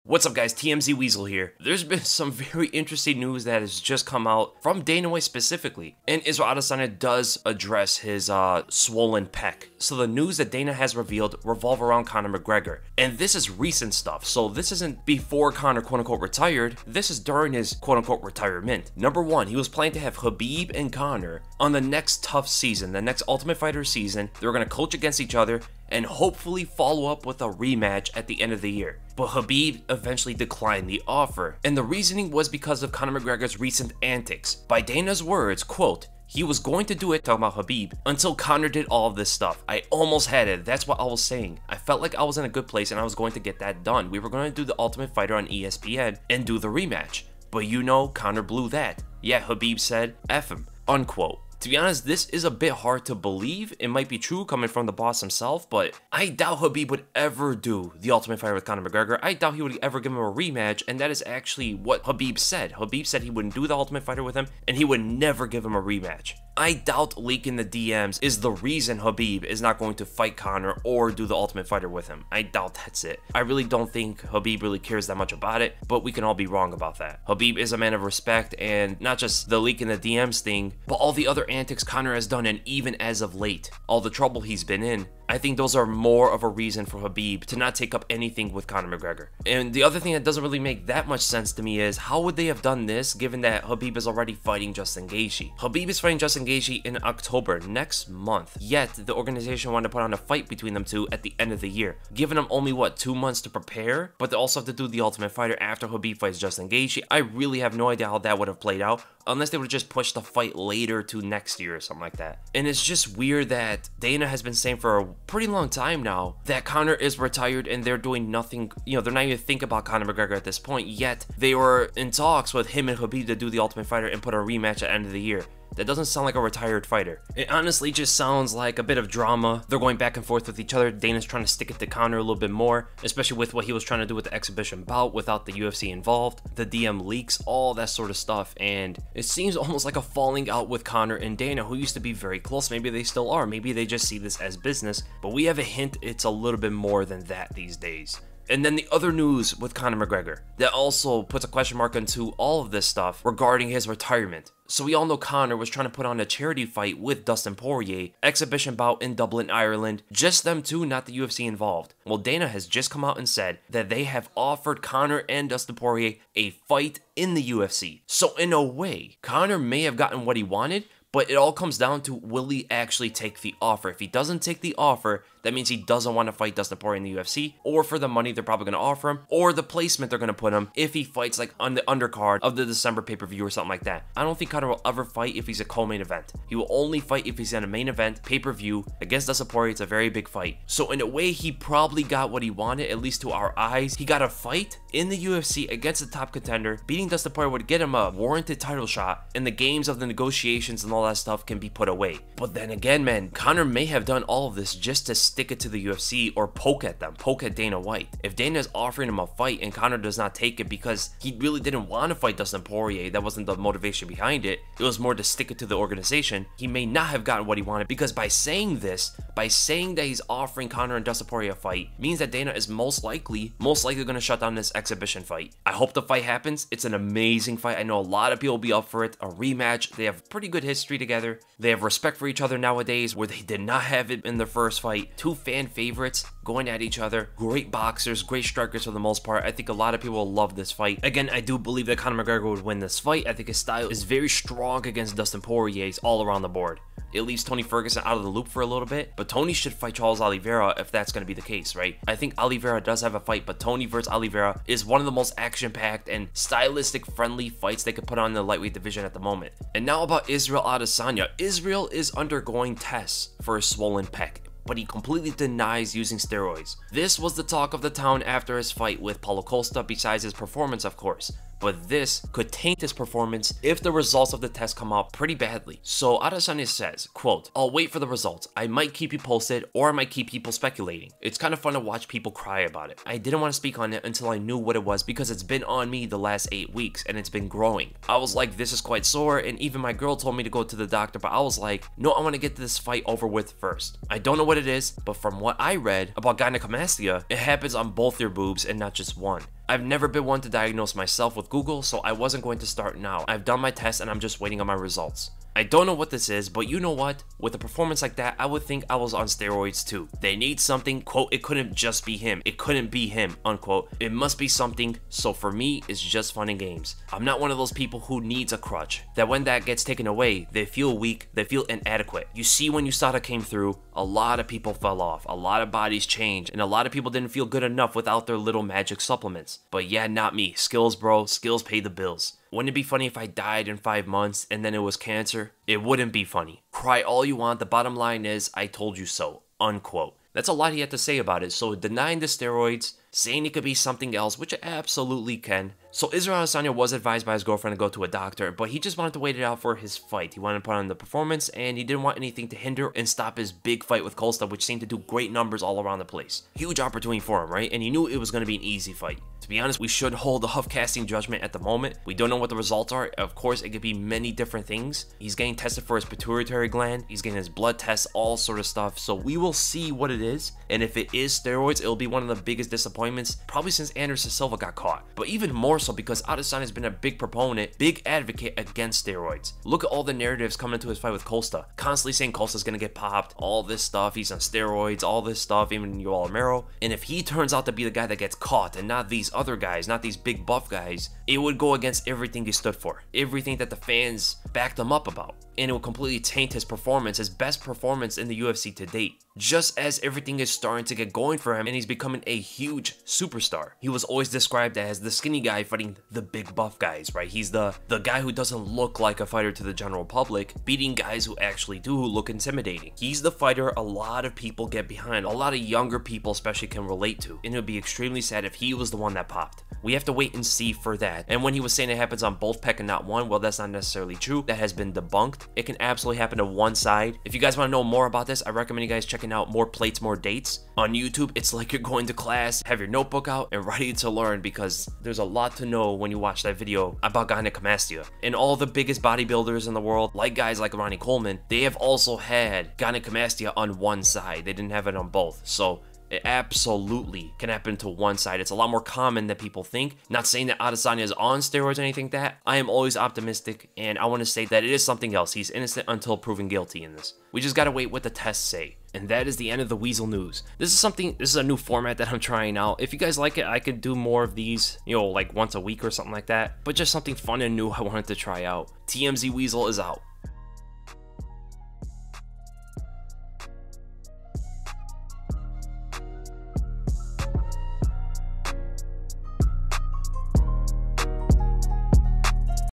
What's up guys, TMZ Weasel here. There's been some very interesting news that has just come out from Dana White specifically, and Israel Adesanya does address his swollen pec. So the news that Dana has revealed revolve around Conor McGregor, and this is recent stuff, so this isn't before Conor quote-unquote retired, this is during his quote-unquote retirement. Number one, he was planning to have Khabib and Conor on the next tough season, the next Ultimate Fighter season. They were going to coach against each other and hopefully follow up with a rematch at the end of the year. But Khabib eventually declined the offer, and the reasoning was because of Conor McGregor's recent antics. By Dana's words, quote, he was going to do it, talking about Khabib, until Conor did all of this stuff. I almost had it, that's what I was saying. I felt like I was in a good place and I was going to get that done. We were going to do the Ultimate Fighter on ESPN and do the rematch. But you know, Conor blew that. Yeah, Khabib said, F him, unquote. To be honest, this is a bit hard to believe. It might be true coming from the boss himself, but I doubt Khabib would ever do the Ultimate Fighter with Conor McGregor. I doubt he would ever give him a rematch, and that is actually what Khabib said. Khabib said he wouldn't do the Ultimate Fighter with him, and he would never give him a rematch. I doubt leaking the DMs is the reason Khabib is not going to fight Conor or do the Ultimate Fighter with him. I doubt that's it. I really don't think Khabib really cares that much about it, but we can all be wrong about that. Khabib is a man of respect, and not just the leaking the DMs thing, but all the other antics Conor has done, and even as of late, all the trouble he's been in. I think those are more of a reason for Khabib to not take up anything with Conor McGregor. And the other thing that doesn't really make that much sense to me is, how would they have done this given that Khabib is already fighting Justin Gaethje? Khabib is fighting Justin Gaethje in October, next month, yet the organization wanted to put on a fight between them two at the end of the year, giving them only, what, 2 months to prepare? But they also have to do the Ultimate Fighter after Khabib fights Justin Gaethje. I really have no idea how that would have played out, unless they would have just pushed the fight later to next year or something like that. And it's just weird that Dana has been saying for a pretty long time now that Conor is retired and they're doing nothing, you know, they're not even thinking about Conor McGregor at this point, yet they were in talks with him and Khabib to do the Ultimate Fighter and put a rematch at the end of the year. That doesn't sound like a retired fighter. It honestly just sounds like a bit of drama. They're going back and forth with each other. Dana's trying to stick it to Conor a little bit more, especially with what he was trying to do with the exhibition bout without the UFC involved, the DM leaks, all that sort of stuff. And it seems almost like a falling out with Conor and Dana, who used to be very close. Maybe they still are. Maybe they just see this as business. But we have a hint it's a little bit more than that these days. And then the other news with Conor McGregor that also puts a question mark into all of this stuff regarding his retirement. So we all know Conor was trying to put on a charity fight with Dustin Poirier, exhibition bout in Dublin, Ireland, just them two, not the UFC involved. Well, Dana has just come out and said that they have offered Conor and Dustin Poirier a fight in the UFC. So in a way, Conor may have gotten what he wanted, but it all comes down to, will he actually take the offer? If he doesn't take the offer, that means he doesn't want to fight Dustin Poirier in the UFC, or for the money they're probably going to offer him, or the placement they're going to put him if he fights like on the undercard of the December pay-per-view or something like that. I don't think Conor will ever fight if he's a co-main event. He will only fight if he's in a main event, pay-per-view, against Dustin Poirier. It's a very big fight. So in a way, he probably got what he wanted, at least to our eyes. He got a fight in the UFC against the top contender. Beating Dustin Poirier would get him a warranted title shot, and the games of the negotiations and all that stuff can be put away. But then again, man, Conor may have done all of this just to stick it to the UFC or poke at them, poke at Dana White. If Dana is offering him a fight and Conor does not take it because he really didn't want to fight Dustin Poirier, that wasn't the motivation behind it, it was more to stick it to the organization, he may not have gotten what he wanted, because by saying this, by saying that he's offering Conor and Dustin Poirier a fight, means that Dana is most likely going to shut down this exhibition fight. I hope the fight happens. It's an amazing fight. I know a lot of people will be up for it. A rematch. They have pretty good history together. They have respect for each other nowadays, where they did not have it in their first fight. Two fan favorites going at each other. Great boxers, great strikers for the most part. I think a lot of people will love this fight. Again, I do believe that Conor McGregor would win this fight. I think his style is very strong against Dustin Poirier's all around the board. It leaves Tony Ferguson out of the loop for a little bit, but Tony should fight Charles Oliveira if that's going to be the case, right? I think Oliveira does have a fight, but Tony versus Oliveira is one of the most action-packed and stylistic friendly fights they could put on in the lightweight division at the moment. And now about Israel Adesanya. Israel is undergoing tests for a swollen pec, but he completely denies using steroids. This was the talk of the town after his fight with Paulo Costa, besides his performance, of course. But this could taint his performance if the results of the test come out pretty badly. So Adesanya says, quote, "I'll wait for the results. I might keep you posted, or I might keep people speculating. It's kind of fun to watch people cry about it. I didn't want to speak on it until I knew what it was, because it's been on me the last 8 weeks and it's been growing. I was like, this is quite sore, and even my girl told me to go to the doctor, but I was like, no, I want to get this fight over with first. I don't know what it is, but from what I read about gynecomastia, it happens on both your boobs and not just one. I've never been one to diagnose myself with Google, so I wasn't going to start now. I've done my test and I'm just waiting on my results. I don't know what this is, but you know what? With a performance like that, I would think I was on steroids too. They need something, quote, it couldn't just be him. It couldn't be him, unquote. It must be something, so for me, it's just fun and games. I'm not one of those people who needs a crutch, that when that gets taken away, they feel weak, they feel inadequate. You see, when USADA came through, a lot of people fell off, a lot of bodies changed, and a lot of people didn't feel good enough without their little magic supplements. But yeah, not me. Skills, bro. Skills pay the bills. Wouldn't it be funny if I died in 5 months and then it was cancer? It wouldn't be funny. Cry all you want, the bottom line is, I told you so, unquote. That's a lot he had to say about it, so denying the steroids, saying it could be something else, which it absolutely can. So Israel Adesanya was advised by his girlfriend to go to a doctor, but he just wanted to wait it out for his fight. He wanted to put on the performance, and he didn't want anything to hinder and stop his big fight with Costa, which seemed to do great numbers all around the place. Huge opportunity for him, right? And he knew it was going to be an easy fight. To be honest, we should hold a huff casting judgment at the moment. We don't know what the results are. Of course, it could be many different things. He's getting tested for his pituitary gland. He's getting his blood tests, all sort of stuff. So we will see what it is. And if it is steroids, it'll be one of the biggest disappointments, probably since Anderson Silva got caught. But even more so because Adesanya has been a big proponent, big advocate against steroids. Look at all the narratives coming into his fight with Costa. Constantly saying Costa's gonna get popped, all this stuff, he's on steroids, all this stuff, even Yoel Romero. And if he turns out to be the guy that gets caught and not these other guys, not these big buff guys, it would go against everything he stood for, everything that the fans backed him up about. And it will completely taint his performance, his best performance in the UFC to date. Just as everything is starting to get going for him and he's becoming a huge superstar. He was always described as the skinny guy fighting the big buff guys, right? He's the guy who doesn't look like a fighter to the general public, beating guys who actually do, who look intimidating. He's the fighter a lot of people get behind, a lot of younger people especially can relate to, and it would be extremely sad if he was the one that popped. We have to wait and see for that. And when he was saying it happens on both pec and not one, well, that's not necessarily true. That has been debunked. It can absolutely happen to one side. If you guys want to know more about this, I recommend you guys checking out More Plates, More Dates. On YouTube, it's like you're going to class, have your notebook out, and ready to learn, because there's a lot to know when you watch that video about gynecomastia. And all the biggest bodybuilders in the world, like guys like Ronnie Coleman, they have also had gynecomastia on one side. They didn't have it on both. So it absolutely can happen to one side. It's a lot more common than people think. Not saying that Adesanya is on steroids or anything like that. I am always optimistic, and I want to say that it is something else. He's innocent until proven guilty in this. We just gotta wait what the tests say. And that is the end of the Weasel News. This is a new format that I'm trying out. If you guys like it, I could do more of these, you know, like once a week or something like that. But just something fun and new I wanted to try out. TMZ Weasel is out.